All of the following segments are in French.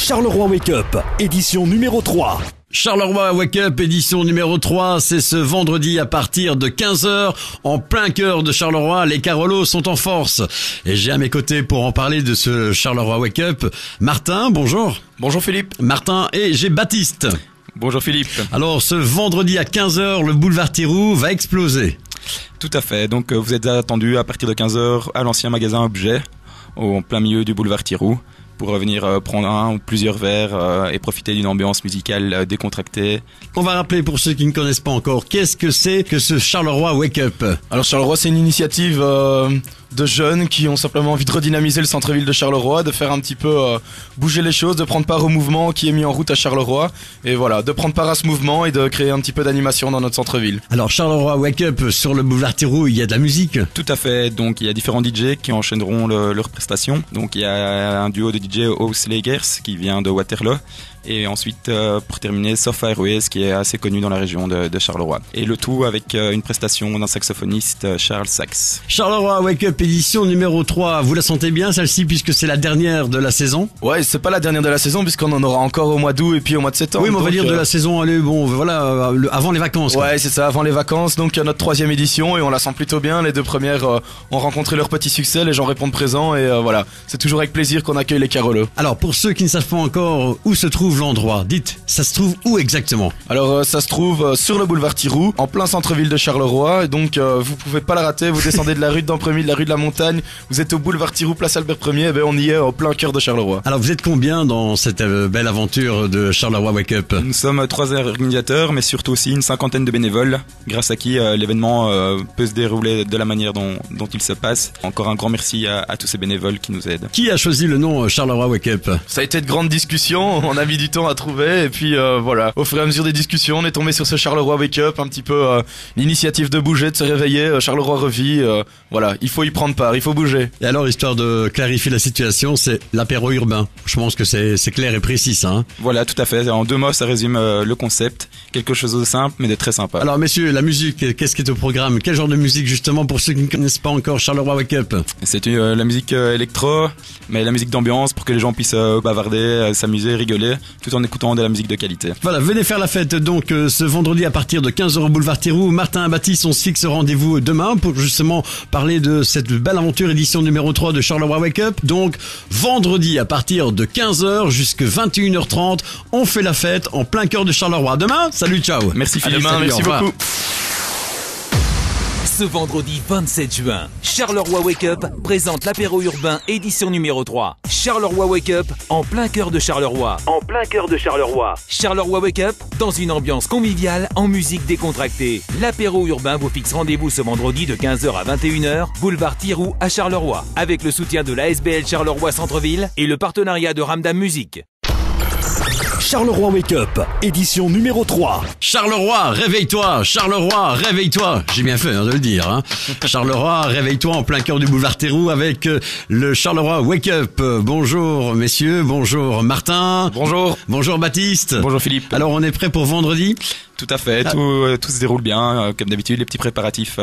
Charleroi Wake Up, édition numéro 3. Charleroi Wake Up, édition numéro 3, c'est ce vendredi à partir de 15h, en plein cœur de Charleroi. Les Carolos sont en force. Et j'ai à mes côtés pour en parler de ce Charleroi Wake Up, Martin, bonjour. Bonjour Philippe. Martin, et j'ai Baptiste. Bonjour Philippe. Alors ce vendredi à 15h, le boulevard Thiroux va exploser. Tout à fait, donc vous êtes attendus à partir de 15h à l'ancien magasin Objet, au plein milieu du boulevard Thiroux, pour revenir prendre un ou plusieurs verres et profiter d'une ambiance musicale décontractée. On va rappeler pour ceux qui ne connaissent pas encore, qu'est-ce que c'est que ce Charleroi Wake Up? Alors Charleroi, c'est une initiative de jeunes qui ont simplement envie de redynamiser le centre-ville de Charleroi, de faire un petit peu bouger les choses, de prendre part au mouvement qui est mis en route à Charleroi, et voilà, de prendre part à ce mouvement et de créer un petit peu d'animation dans notre centre-ville. Alors Charleroi Wake Up, sur le boulevard Thiroux, il y a de la musique? Tout à fait, donc il y a différents DJ qui enchaîneront leurs prestations. Donc il y a un duo de DJ House Lakers qui vient de Waterloo. Et ensuite, pour terminer, Sofa Airways qui est assez connu dans la région de Charleroi. Et le tout avec une prestation d'un saxophoniste, Charles Sax. Charleroi Wake Up édition numéro 3, vous la sentez bien celle-ci puisque c'est la dernière de la saison? Ouais, c'est pas la dernière de la saison puisqu'on en aura encore au mois d'août et puis au mois de septembre. Oui, mais on va dire de la saison, allez, bon, voilà, avant les vacances. Quoi. Ouais, c'est ça, avant les vacances, donc notre 3e édition et on la sent plutôt bien. Les deux premières ont rencontré leur petit succès, les gens répondent présents et voilà, c'est toujours avec plaisir qu'on accueille les Carolos. Alors pour ceux qui ne savent pas encore où se trouve l'endroit, dites, ça se trouve où exactement? Alors ça se trouve sur le boulevard Thiroux, en plein centre-ville de Charleroi, et donc vous pouvez pas la rater, vous descendez de la rue d'Ampremy, de la rue de la Montagne, vous êtes au boulevard Thiroux, place Albert Ier, et ben on y est au plein cœur de Charleroi. Alors vous êtes combien dans cette belle aventure de Charleroi Wake Up? Nous sommes 3 organisateurs, mais surtout aussi une 50aine de bénévoles, grâce à qui l'événement peut se dérouler de la manière dont il se passe. Encore un grand merci à tous ces bénévoles qui nous aident. Qui a choisi le nom Charleroi Wake Up? Ça a été de grandes discussions, on a mis du temps à trouver, et puis voilà, au fur et à mesure des discussions, on est tombé sur ce Charleroi Wake Up, un petit peu l'initiative de bouger, de se réveiller, Charleroi revit, voilà, il faut y prendre part, il faut bouger. Et alors, histoire de clarifier la situation, c'est l'apéro urbain. Je pense que c'est clair et précis, ça. Hein. Voilà, tout à fait. En 2 mots, ça résume le concept. Quelque chose de simple, mais de très sympa. Alors, messieurs, la musique, qu'est-ce qui est au programme? Quel genre de musique, justement, pour ceux qui ne connaissent pas encore Charleroi Wake Up? C'est la musique électro, mais la musique d'ambiance pour que les gens puissent bavarder, s'amuser, rigoler, tout en écoutant de la musique de qualité. Voilà, venez faire la fête, donc, ce vendredi à partir de 15h au boulevard Thiroux. Martin et Baptiste, on se fixe rendez-vous demain pour justement parler de cette belle aventure édition numéro 3 de Charleroi Wake Up. Donc, vendredi à partir de 15h jusqu'à 21h30, on fait la fête en plein cœur de Charleroi. Demain, salut, ciao. Merci Philippe. À demain, merci beaucoup. Ce vendredi 27 juin, Charleroi Wake Up présente l'apéro urbain édition numéro 3. Charleroi Wake Up en plein cœur de Charleroi. En plein cœur de Charleroi. Charleroi Wake Up dans une ambiance conviviale en musique décontractée. L'apéro urbain vous fixe rendez-vous ce vendredi de 15h à 21h, boulevard Thiroux à Charleroi. Avec le soutien de l'ASBL Charleroi Centre-Ville et le partenariat de Ramdam Musique. Charleroi Wake Up, édition numéro 3. Charleroi, réveille-toi. Charleroi, réveille-toi. J'ai bien fait de le dire. Hein. Charleroi, réveille-toi en plein cœur du boulevard Thiroux avec le Charleroi Wake Up. Bonjour messieurs, bonjour Martin. Bonjour. Bonjour Baptiste. Bonjour Philippe. Alors on est prêt pour vendredi? Tout à fait, tout se déroule bien, comme d'habitude, les petits préparatifs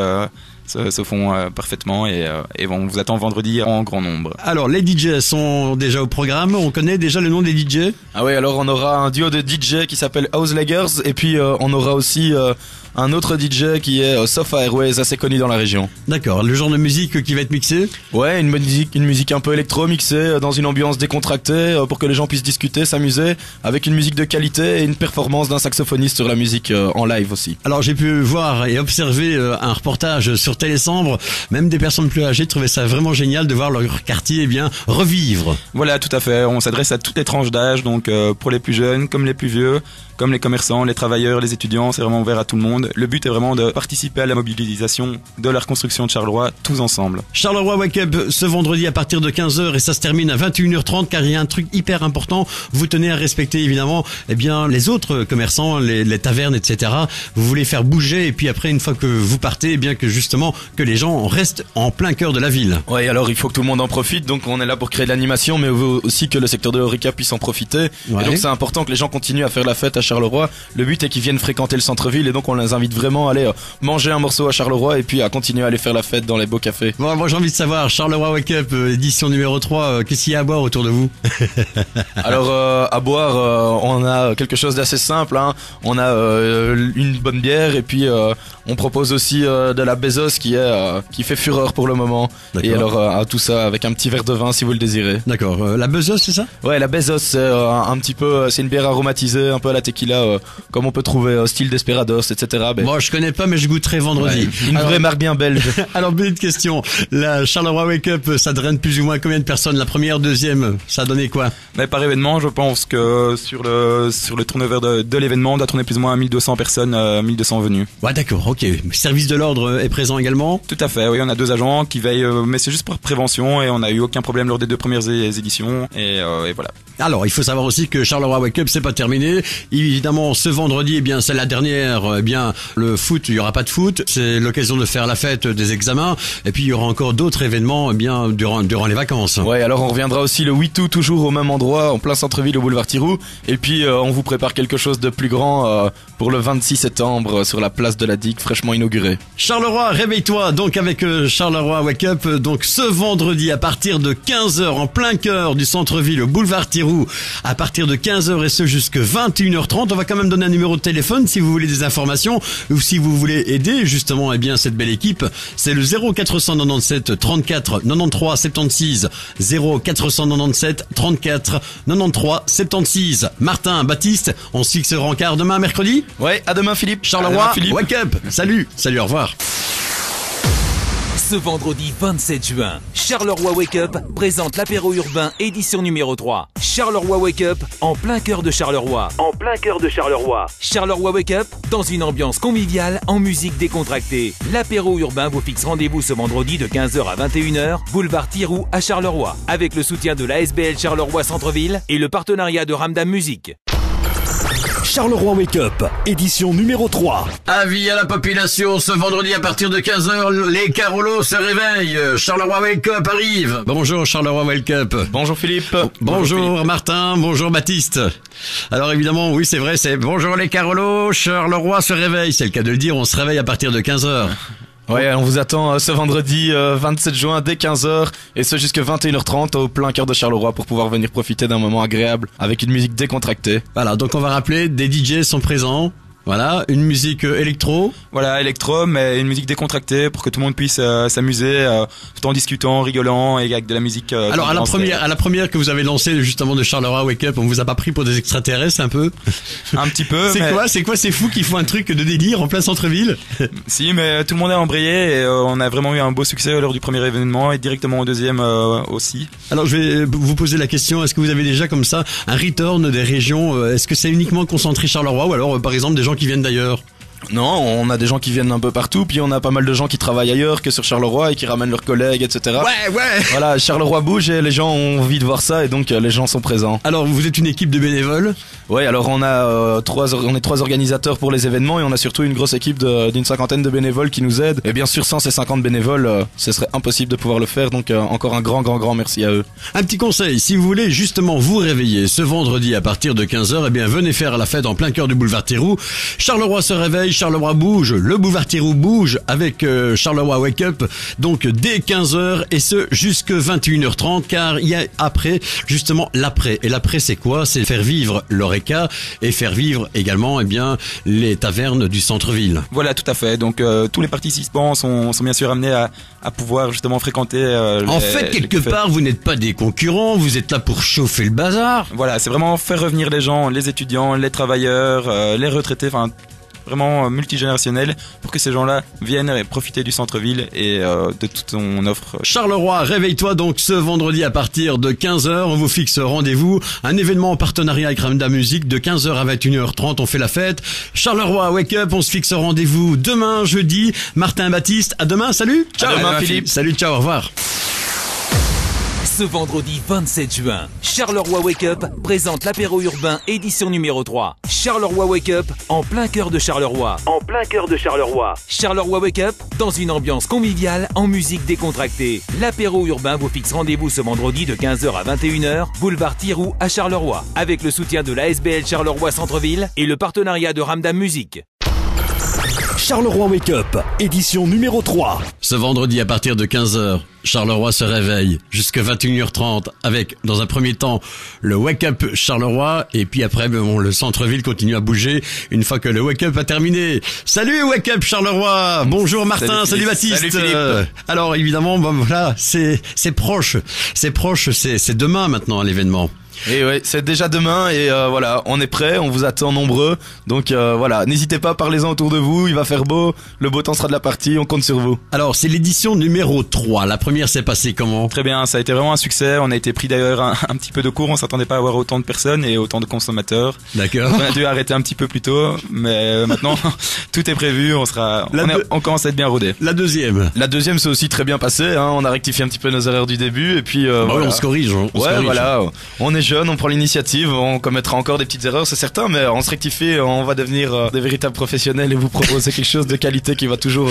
se font parfaitement et on vous attend vendredi en grand nombre. Alors les DJ sont déjà au programme, on connaît déjà le nom des DJ? Ah oui, alors on aura un duo de DJ qui s'appelle House Lakers et puis on aura aussi un autre DJ qui est Sofa Airways, assez connu dans la région. D'accord, le genre de musique qui va être mixé? Ouais, une musique un peu électro mixée dans une ambiance décontractée pour que les gens puissent discuter, s'amuser, avec une musique de qualité et une performance d'un saxophoniste sur la musique en live aussi. Alors j'ai pu voir et observer un reportage sur Télésambre, même des personnes plus âgées trouvaient ça vraiment génial de voir leur quartier revivre. Voilà, tout à fait, on s'adresse à toutes les tranches d'âge, donc pour les plus jeunes comme les plus vieux, comme les commerçants, les travailleurs, les étudiants, c'est vraiment ouvert à tout le monde. Le but est vraiment de participer à la mobilisation de la reconstruction de Charleroi, tous ensemble. Charleroi Wake Up ce vendredi à partir de 15h et ça se termine à 21h30 car il y a un truc hyper important. Vous tenez à respecter évidemment les autres commerçants, les tavernes, etc. Vous voulez faire bouger et puis après une fois que vous partez, que justement que les gens restent en plein cœur de la ville. Ouais, alors il faut que tout le monde en profite, donc on est là pour créer de l'animation, mais on veut aussi que le secteur de Horeca puisse en profiter. Ouais. Et donc c'est important que les gens continuent à faire la fête à Charleroi, le but est qu'ils viennent fréquenter le centre-ville et donc on les invite vraiment à aller manger un morceau à Charleroi et puis à continuer à aller faire la fête dans les beaux cafés. Bon, moi j'ai envie de savoir, Charleroi Wake Up, édition numéro 3, qu'est-ce qu'il y a à boire autour de vous? Alors à boire, on a quelque chose d'assez simple, hein. On a une bonne bière et puis on propose aussi de la Bezos qui fait fureur pour le moment. D'accord. Et alors tout ça avec un petit verre de vin si vous le désirez. D'accord, la Bezos c'est ça? Ouais, la Bezos c'est un petit peu, c'est une bière aromatisée un peu à la tequila, comme on peut trouver style Desperados, etc. Bon, je connais pas mais je goûterai vendredi. Ouais, une vraie marque bien belge. Alors, petite question, la Charleroi Wake Up, ça draine plus ou moins combien de personnes? La première, deuxième, ça a donné quoi? Mais par événement, je pense que sur le turnover de l'événement, on doit tourner plus ou moins à 1200 personnes, 1200 venus. Ouais, d'accord, ok. Service de l'ordre est présent également? Tout à fait, oui, on a 2 agents qui veillent, mais c'est juste pour prévention et on n'a eu aucun problème lors des 2 premières éditions et voilà. Alors, il faut savoir aussi que Charleroi Wake Up, c'est pas terminé. Évidemment, ce vendredi, eh bien, c'est la dernière, eh bien, le foot, il y aura pas de foot. C'est l'occasion de faire la fête des examens. Et puis, il y aura encore d'autres événements, eh bien, durant les vacances. Ouais, alors on reviendra aussi le 8 août, toujours au même endroit, en plein centre-ville, au boulevard Thiroux. Et puis, on vous prépare quelque chose de plus grand pour le 26 septembre sur la place de la Digue, fraîchement inaugurée. Charleroi, réveille-toi, donc avec Charleroi Wake Up, donc ce vendredi à partir de 15h, en plein cœur du centre-ville, au boulevard Thiroux, à partir de 15h et ce jusqu'à 21h30. On va quand même donner un numéro de téléphone si vous voulez des informations ou si vous voulez aider justement eh bien cette belle équipe. C'est le 0497 34 93 76 0497 34 93 76. Martin, Baptiste, on se fixe rencard demain mercredi. Ouais, à demain Philippe. Charleroi, Philippe. Wake Up. Salut, au revoir. Ce vendredi 27 juin, Charleroi Wake Up présente l'apéro urbain édition numéro 3. Charleroi Wake Up en plein cœur de Charleroi. En plein cœur de Charleroi. Charleroi Wake Up dans une ambiance conviviale en musique décontractée. L'apéro urbain vous fixe rendez-vous ce vendredi de 15h à 21h, boulevard Thiroux à Charleroi. Avec le soutien de l'ASBL Charleroi Centre-Ville et le partenariat de Ramdam Musique. Charleroi Wake Up, édition numéro 3. Avis à la population, ce vendredi à partir de 15h, les Carolos se réveillent. Charleroi Wake Up arrive. Bonjour Charleroi Wake Up. Bonjour Philippe. Bonjour Martin, bonjour Baptiste. Alors évidemment, oui c'est vrai, c'est bonjour les Carolos, Charleroi se réveille. C'est le cas de le dire, on se réveille à partir de 15h. Ouais, on vous attend ce vendredi 27 juin dès 15h et ce jusqu'à 21h30 au plein cœur de Charleroi pour pouvoir venir profiter d'un moment agréable avec une musique décontractée. Voilà, donc on va rappeler, des DJ sont présents. Voilà, une musique électro. Voilà, électro, mais une musique décontractée pour que tout le monde puisse s'amuser tout en discutant, rigolant et avec de la musique. Alors à la première que vous avez lancée justement de Charleroi Wake Up, on vous a pas pris pour des extraterrestres un peu? Un petit peu. C'est quoi ces fous qui font un truc de délire en plein centre-ville? Si, mais tout le monde a embrayé et on a vraiment eu un beau succès lors du premier événement et directement au deuxième aussi. Alors je vais vous poser la question, est-ce que vous avez déjà comme ça un return des régions? Est-ce que c'est uniquement concentré Charleroi ou alors par exemple des gens qui viennent d'ailleurs? Non, on a des gens qui viennent un peu partout, puis on a pas mal de gens qui travaillent ailleurs que sur Charleroi et qui ramènent leurs collègues, etc. Ouais. Voilà, Charleroi bouge et les gens ont envie de voir ça et donc les gens sont présents. Alors vous êtes une équipe de bénévoles? Ouais, alors on a on est 3 organisateurs pour les événements et on a surtout une grosse équipe d'une 50aine de bénévoles qui nous aident. Et bien sûr, sans ces 50 bénévoles, ce serait impossible de pouvoir le faire, donc encore un grand merci à eux. Un petit conseil, si vous voulez justement vous réveiller ce vendredi à partir de 15h, eh bien venez faire la fête en plein cœur du boulevard Thiroux. Charleroi se réveille, Charleroi bouge, le boulevard Thiroux bouge avec Charleroi Wake Up, donc dès 15h et ce jusque 21h30 car il y a après, justement l'après. Et l'après c'est quoi? C'est faire vivre l'Oreca et faire vivre également eh bien les tavernes du centre-ville. Voilà, tout à fait. Donc tous les participants sont bien sûr amenés à pouvoir justement fréquenter en fait, quelque part, vous n'êtes pas des concurrents, vous êtes là pour chauffer le bazar. Voilà, c'est vraiment faire revenir les gens, les étudiants, les travailleurs, les retraités, enfin vraiment multigénérationnel pour que ces gens-là viennent profiter du centre-ville et de toute son offre. Charleroi, réveille-toi donc ce vendredi à partir de 15h, on vous fixe rendez-vous, un événement en partenariat avec Ramdam Musique de 15h à 21h30, on fait la fête. Charleroi, Wake Up, on se fixe rendez-vous demain, jeudi. Martin, Baptiste, à demain, salut. Ciao. À demain, Philippe. Salut, ciao, au revoir. Ce vendredi 27 juin, Charleroi Wake Up présente l'apéro urbain édition numéro 3. Charleroi Wake Up en plein cœur de Charleroi. En plein cœur de Charleroi. Charleroi Wake Up dans une ambiance conviviale en musique décontractée. L'apéro urbain vous fixe rendez-vous ce vendredi de 15h à 21h, boulevard Thiroux à Charleroi. Avec le soutien de l'ASBL Charleroi Centre-Ville et le partenariat de Ramdam Musique. Charleroi Wake Up, édition numéro 3. Ce vendredi à partir de 15h, Charleroi se réveille jusqu'à 21h30 avec, dans un premier temps, le Wake Up Charleroi et puis après, bon, le centre-ville continue à bouger une fois que le Wake Up a terminé. Salut Wake Up Charleroi. Bonjour Martin, salut Baptiste. Salut Philippe. Alors évidemment, bon, voilà, c'est proche, c'est demain maintenant l'événement. Et ouais, c'est déjà demain et voilà, on est prêt, on vous attend nombreux. Donc voilà, n'hésitez pas, parlez-en autour de vous, il va faire beau, le beau temps sera de la partie, on compte sur vous. Alors, c'est l'édition numéro 3. La première s'est passée comment ? Très bien, ça a été vraiment un succès. On a été pris d'ailleurs un petit peu de court. On s'attendait pas à avoir autant de personnes et autant de consommateurs. D'accord. On a dû arrêter un petit peu plus tôt, mais maintenant tout est prévu. On commence à être bien rodé. La deuxième. La deuxième s'est aussi très bien passée, hein, on a rectifié un petit peu nos erreurs du début et puis voilà. Ouais, on se corrige. Voilà, on est jeune, on prend l'initiative, on commettra encore des petites erreurs, c'est certain, mais on se rectifie, on va devenir des véritables professionnels et vous proposer quelque chose de qualité qui va toujours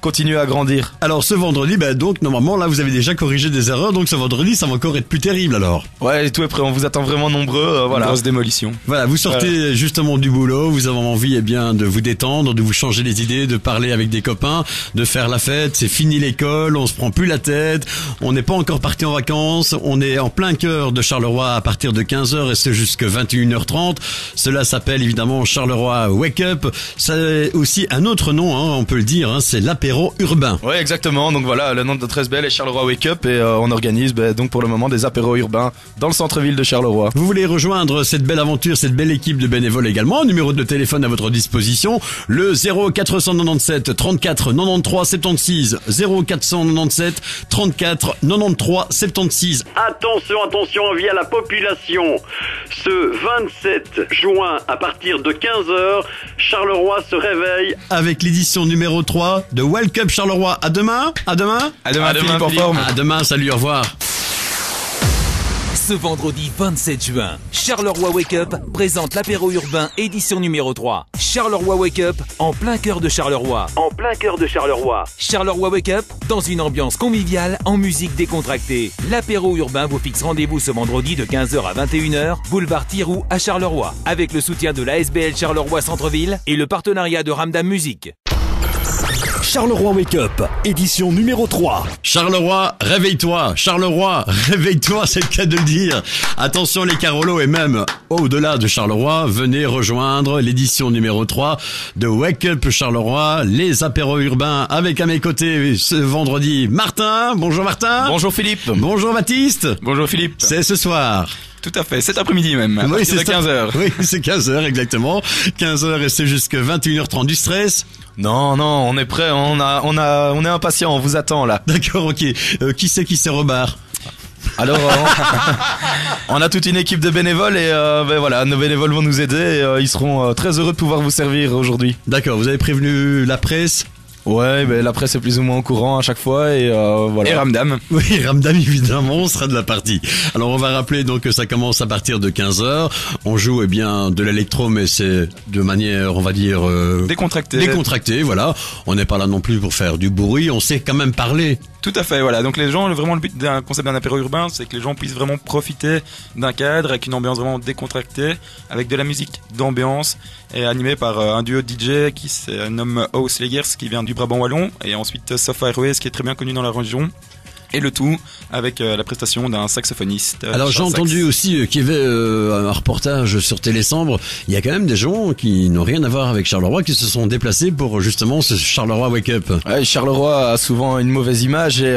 continuer à grandir. Alors, ce vendredi, donc normalement, là, vous avez déjà corrigé des erreurs, donc ce vendredi, ça va encore être plus terrible alors. Ouais, et tout est prêt, on vous attend vraiment nombreux, voilà. Une grosse démolition. Voilà, vous sortez justement du boulot, vous avez envie de vous détendre, de vous changer les idées, de parler avec des copains, de faire la fête, c'est fini l'école, on se prend plus la tête, on n'est pas encore parti en vacances, on est en plein cœur de Charleroi à partir de 15h et c'est jusqu'à 21h30. Cela s'appelle évidemment Charleroi Wake Up. C'est aussi un autre nom, hein, on peut le dire, hein, c'est l'apéro urbain. Ouais, exactement. Donc voilà, le nom de notre SBL est Charleroi Wake Up et on organise donc pour le moment des apéros urbains dans le centre-ville de Charleroi. Vous voulez rejoindre cette belle aventure, cette belle équipe de bénévoles également, numéro de téléphone à votre disposition, le 0497 34 93 76, 0497 34 93 76. Attention, avis à la population. Ce 27 juin, à partir de 15h, Charleroi se réveille. Avec l'édition numéro 3 de Wake Up Charleroi. À demain. À demain, Philippe, en forme. À demain, salut, au revoir. Ce vendredi 27 juin, Charleroi Wake Up présente l'apéro urbain édition numéro 3. Charleroi Wake Up en plein cœur de Charleroi. En plein cœur de Charleroi. Charleroi Wake Up dans une ambiance conviviale en musique décontractée. L'apéro urbain vous fixe rendez-vous ce vendredi de 15h à 21h, boulevard Thiroux à Charleroi. Avec le soutien de l'ASBL Charleroi Centre-Ville et le partenariat de Ramdam Musique. Charleroi Wake Up, édition numéro 3. Charleroi, réveille-toi. Charleroi, réveille-toi, c'est le cas de le dire. Attention les Carolos et même au-delà de Charleroi, venez rejoindre l'édition numéro 3 de Wake Up Charleroi, les apéros urbains avec à mes côtés ce vendredi Martin. Bonjour Martin. Bonjour Philippe. Bonjour Baptiste. Bonjour Philippe. C'est ce soir. Tout à fait, cet après-midi même, à partir de 15h. Oui, c'est 15h exactement. 15h et c'est jusqu'à 21h30 du stress. Non, on est prêt, on est impatient, on vous attend là. D'accord, ok. Qui c'est qui se rebarre? Alors, on a toute une équipe de bénévoles et voilà, nos bénévoles vont nous aider et ils seront très heureux de pouvoir vous servir aujourd'hui. D'accord, vous avez prévenu la presse? Ouais, la presse est plus ou moins au courant à chaque fois et voilà. Et Ramdam. Oui, Ramdam évidemment, on sera de la partie. Alors on va rappeler donc que ça commence à partir de 15h. On joue bien de l'électro mais c'est de manière, on va dire décontractée, voilà. On n'est pas là non plus pour faire du bruit, on sait quand même parler. Tout à fait, voilà. Donc les gens, vraiment le but d'un concept d'un apéro urbain, c'est que les gens puissent vraiment profiter d'un cadre avec une ambiance vraiment décontractée, avec de la musique d'ambiance et animé par un duo de DJ qui se nomme House Legers qui vient du Brabant wallon et ensuite Sofa Airways qui est très bien connu dans la région. Et le tout avec la prestation d'un saxophoniste. Alors j'ai entendu aussi qu'il y avait un reportage sur Télésambre. Il y a quand même des gens qui n'ont rien à voir avec Charleroi qui se sont déplacés pour justement ce Charleroi Wake Up. Ouais, Charleroi a souvent une mauvaise image et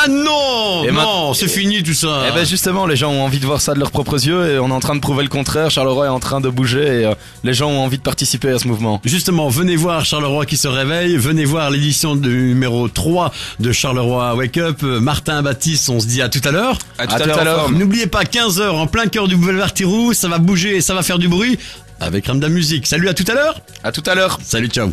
non, c'est fini tout ça. Et justement, les gens ont envie de voir ça de leurs propres yeux et on est en train de prouver le contraire. Charleroi est en train de bouger et les gens ont envie de participer à ce mouvement. Justement, venez voir Charleroi qui se réveille, venez voir l'édition numéro 3 de Charleroi Wake Up. Martin, Baptiste, on se dit à tout à l'heure. À tout à l'heure. N'oubliez pas, 15h en plein cœur du boulevard Thiroux, ça va bouger et ça va faire du bruit avec Ramdam Musique. Salut, à tout à l'heure. À tout à l'heure. Salut, ciao.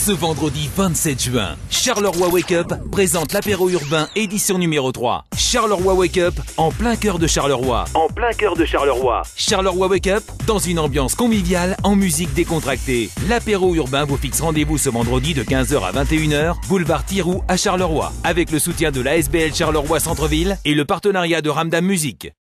Ce vendredi 27 juin, Charleroi Wake Up présente l'apéro urbain édition numéro 3. Charleroi Wake Up en plein cœur de Charleroi. En plein cœur de Charleroi. Charleroi Wake Up dans une ambiance conviviale en musique décontractée. L'apéro urbain vous fixe rendez-vous ce vendredi de 15h à 21h, boulevard Thiroux à Charleroi. Avec le soutien de l'ASBL Charleroi Centre-Ville et le partenariat de Ramdam Musique.